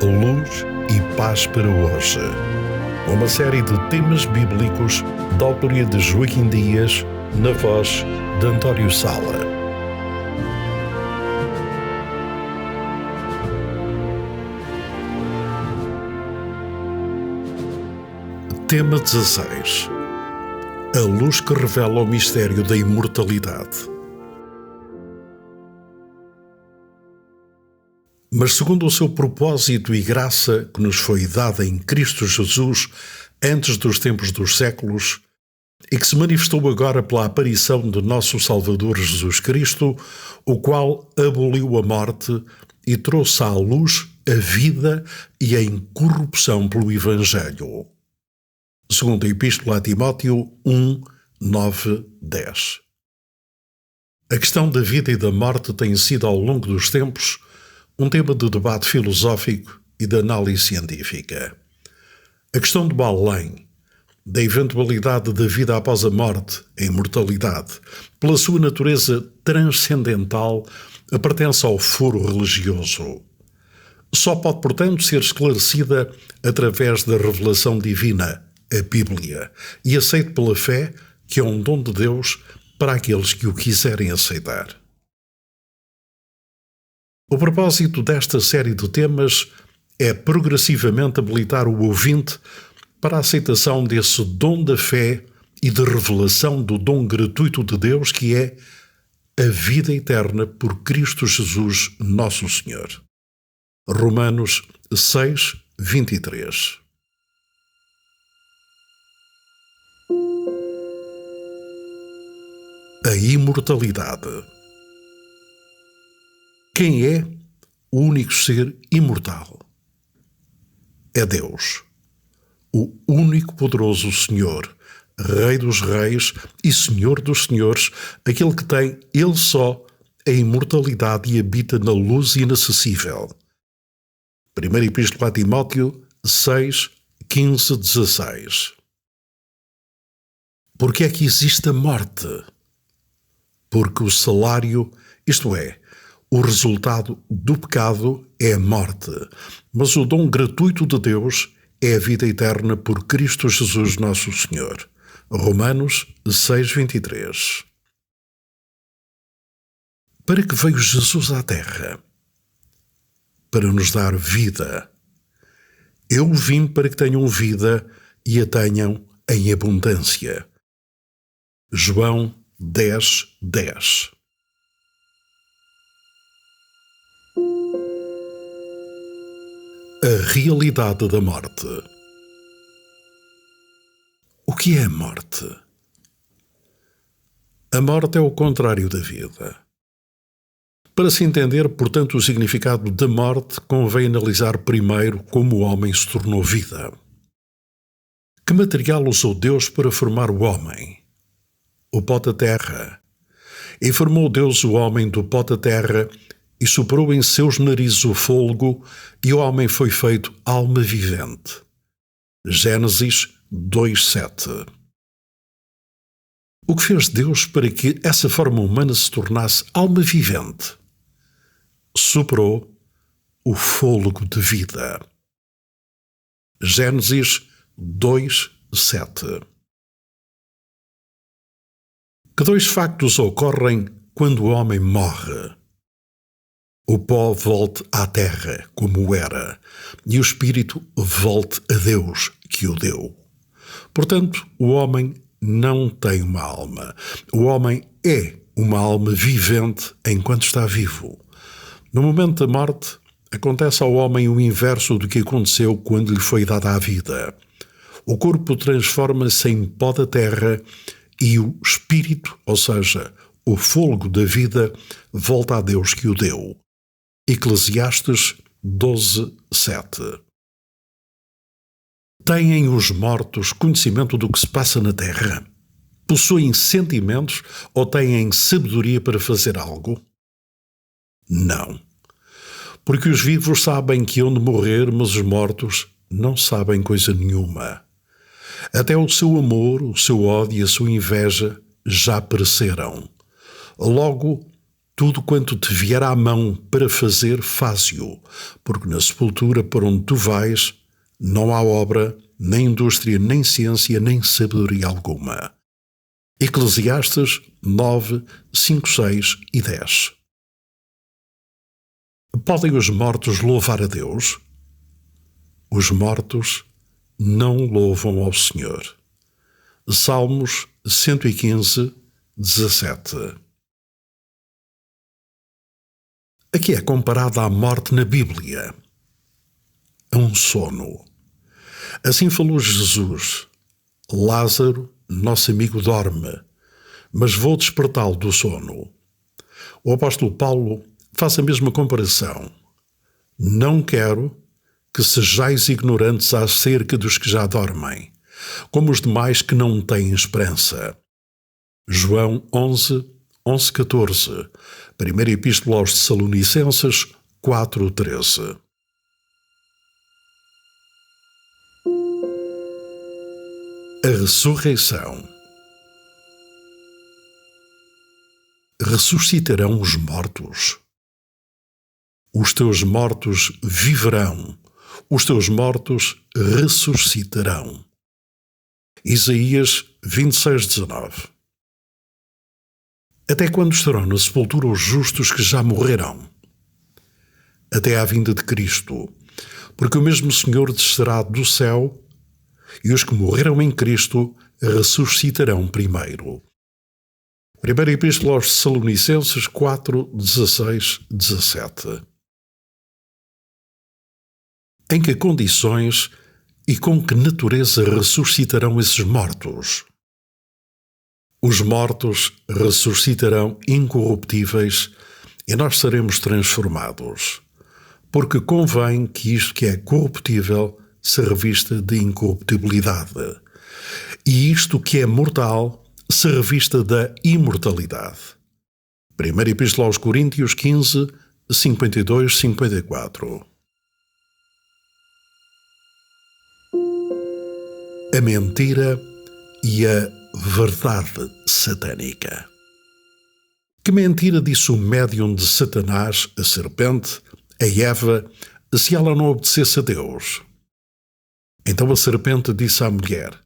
Luz e Paz para hoje. Uma série de temas bíblicos da autoria de Joaquim Dias, na voz de António Sala. Tema 16. A luz que revela o mistério da imortalidade. Mas segundo o seu propósito e graça que nos foi dada em Cristo Jesus antes dos tempos dos séculos e que se manifestou agora pela aparição de nosso Salvador Jesus Cristo, o qual aboliu a morte e trouxe à luz a vida e a incorrupção pelo Evangelho. Segundo a Epístola a Timóteo 1, 9, 10. A questão da vida e da morte tem sido ao longo dos tempos um tema de debate filosófico e de análise científica. A questão do além, da eventualidade da vida após a morte, a imortalidade, pela sua natureza transcendental, pertence ao foro religioso. Só pode, portanto, ser esclarecida através da revelação divina, a Bíblia, e aceite pela fé, que é um dom de Deus para aqueles que o quiserem aceitar. O propósito desta série de temas é progressivamente habilitar o ouvinte para a aceitação desse dom da fé e de revelação do dom gratuito de Deus que é a vida eterna por Cristo Jesus, nosso Senhor. Romanos 6, 23. A imortalidade. Quem é o único ser imortal? É Deus, o único poderoso Senhor, Rei dos Reis e Senhor dos Senhores, aquele que tem, Ele só, a imortalidade e habita na luz inacessível. 1 Epístola a Timóteo 6, 15, 16. Porque é que existe a morte? Porque o salário, isto é, o resultado do pecado é a morte, mas o dom gratuito de Deus é a vida eterna por Cristo Jesus nosso Senhor. Romanos 6, 23. Para que veio Jesus à Terra? Para nos dar vida. Eu vim para que tenham vida e a tenham em abundância. João 10, 10. A realidade da morte. O que é a morte? A morte é o contrário da vida. Para se entender, portanto, o significado da morte, convém analisar primeiro como o homem se tornou vida. Que material usou Deus para formar o homem? O pó da terra. E formou Deus o homem do pó da terra e soprou em seus narizes o fôlego, e o homem foi feito alma vivente. Gênesis 2:7. O que fez Deus para que essa forma humana se tornasse alma vivente? Soprou o fôlego de vida. Gênesis 2:7. Que dois factos ocorrem quando o homem morre? O pó volte à terra, como era, e o espírito volte a Deus, que o deu. Portanto, o homem não tem uma alma. O homem é uma alma vivente enquanto está vivo. No momento da morte, acontece ao homem o inverso do que aconteceu quando lhe foi dada a vida. O corpo transforma-se em pó da terra e o espírito, ou seja, o fôlego da vida, volta a Deus que o deu. Eclesiastes 12, 7. Têm os mortos conhecimento do que se passa na terra? Possuem sentimentos ou têm sabedoria para fazer algo? Não. Porque os vivos sabem que hão de morrer, mas os mortos não sabem coisa nenhuma. Até o seu amor, o seu ódio e a sua inveja já pereceram. Logo, Tudo quanto te vier à mão para fazer, faze-o, porque na sepultura para onde tu vais não há obra, nem indústria, nem ciência, nem sabedoria alguma. Eclesiastes 9, 5, 6 e 10. Podem os mortos louvar a Deus? Os mortos não louvam ao Senhor. Salmos 115, 17. Aqui é comparada à morte na Bíblia, a um sono. Assim falou Jesus: Lázaro, nosso amigo, dorme, mas vou despertá-lo do sono. O apóstolo Paulo faz a mesma comparação. Não quero que sejais ignorantes acerca dos que já dormem, como os demais que não têm esperança. João 11, 14. Primeira Epístola aos Tessalonicenses 4, 13. A ressurreição. Ressuscitarão os mortos. Os teus mortos viverão. Os teus mortos ressuscitarão. Isaías 26, 19. Até quando estarão na sepultura os justos que já morreram? Até à vinda de Cristo, porque o mesmo Senhor descerá do céu e os que morreram em Cristo ressuscitarão primeiro. Primeira Epístola aos Tessalonicenses 4, 16, 17. Em que condições e com que natureza ressuscitarão esses mortos? Os mortos ressuscitarão incorruptíveis e nós seremos transformados, porque convém que isto que é corruptível se revista de incorruptibilidade, e isto que é mortal se revista da imortalidade. Primeira Epístola aos Coríntios 15, 52, 54. A mentira e a verdade satânica. Que mentira disse o médium de Satanás, a serpente, a Eva, se ela não obedecesse a Deus? Então a serpente disse à mulher: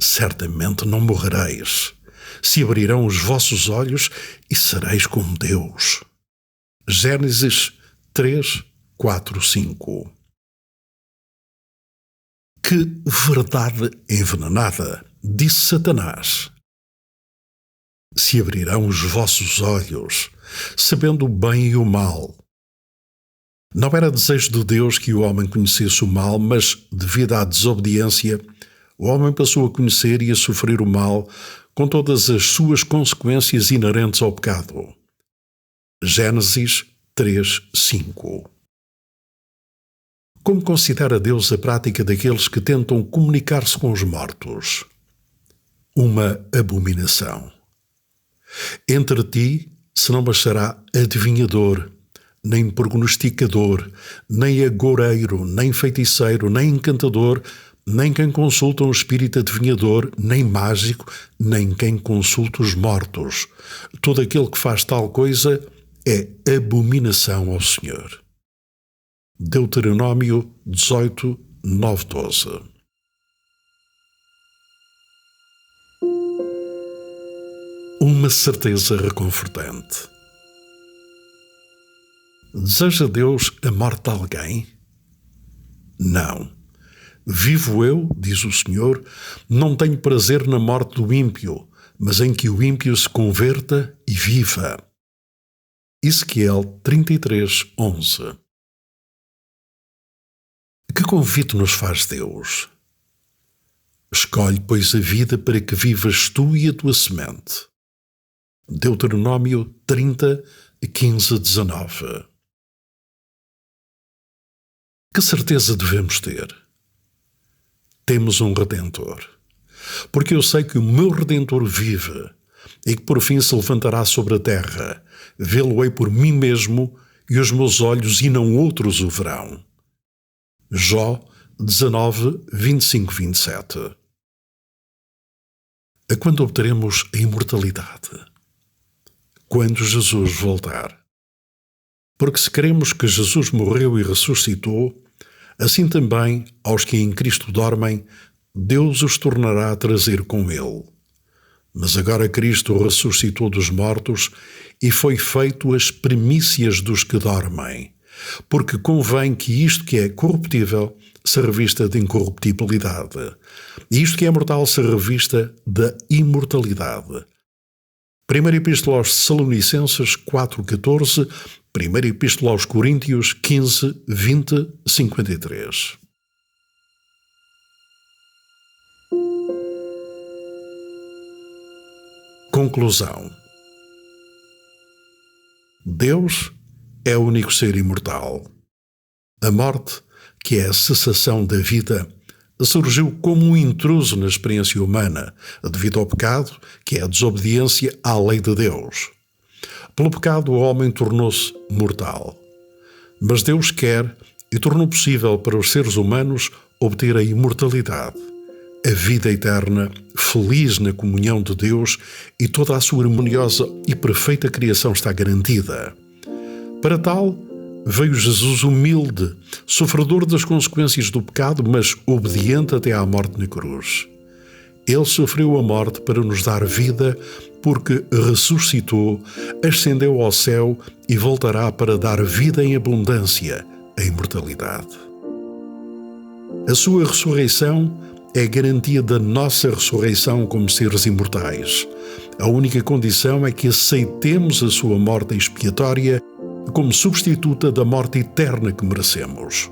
certamente não morrereis, se abrirão os vossos olhos e sereis como Deus. Gênesis 3, 4, 5. Que verdade envenenada, disse Satanás. Se abrirão os vossos olhos, sabendo o bem e o mal. Não era desejo de Deus que o homem conhecesse o mal, mas, devido à desobediência, o homem passou a conhecer e a sofrer o mal com todas as suas consequências inerentes ao pecado. Gênesis 3, 5. Como considera Deus a prática daqueles que tentam comunicar-se com os mortos? Uma abominação. Entre ti se não bastará adivinhador, nem prognosticador, nem agoureiro, nem feiticeiro, nem encantador, nem quem consulta um espírito adivinhador, nem mágico, nem quem consulta os mortos. Todo aquele que faz tal coisa é abominação ao Senhor. Deuteronômio 18, 9, 12. Uma certeza reconfortante. Deseja Deus a morte de alguém? Não. Vivo eu, diz o Senhor, não tenho prazer na morte do ímpio, mas em que o ímpio se converta e viva. Ezequiel 33, 11. Que convite nos faz Deus? Escolhe, pois, a vida para que vivas tu e a tua semente. Deuteronômio 30, 15, 19. Que certeza devemos ter? Temos um Redentor. Porque eu sei que o meu Redentor vive e que por fim se levantará sobre a terra. Vê-lo-ei por mim mesmo e os meus olhos e não outros o verão. Jó 19, 25, 27. A quando obteremos a imortalidade? quando Jesus voltar. Porque se cremos que Jesus morreu e ressuscitou, assim também aos que em Cristo dormem, Deus os tornará a trazer com Ele. Mas agora Cristo ressuscitou dos mortos e foi feito as primícias dos que dormem, porque convém que isto que é corruptível se revista de incorruptibilidade, e isto que é mortal se revista da imortalidade. Primeira Epístola aos Tessalonicenses 4,14, Primeira Epístola aos Coríntios 15, 20, 53. Conclusão. Deus é o único ser imortal. A morte, que é a cessação da vida, surgiu como um intruso na experiência humana, devido ao pecado, que é a desobediência à lei de Deus. Pelo pecado, o homem tornou-se mortal. Mas Deus quer e tornou possível para os seres humanos obter a imortalidade, a vida eterna, feliz na comunhão de Deus, e toda a sua harmoniosa e perfeita criação está garantida. Para tal, veio Jesus humilde, sofredor das consequências do pecado, mas obediente até à morte na cruz. Ele sofreu a morte para nos dar vida, porque ressuscitou, ascendeu ao céu e voltará para dar vida em abundância, a imortalidade. A sua ressurreição é a garantia da nossa ressurreição como seres imortais. A única condição é que aceitemos a sua morte expiatória como substituta da morte eterna que merecemos.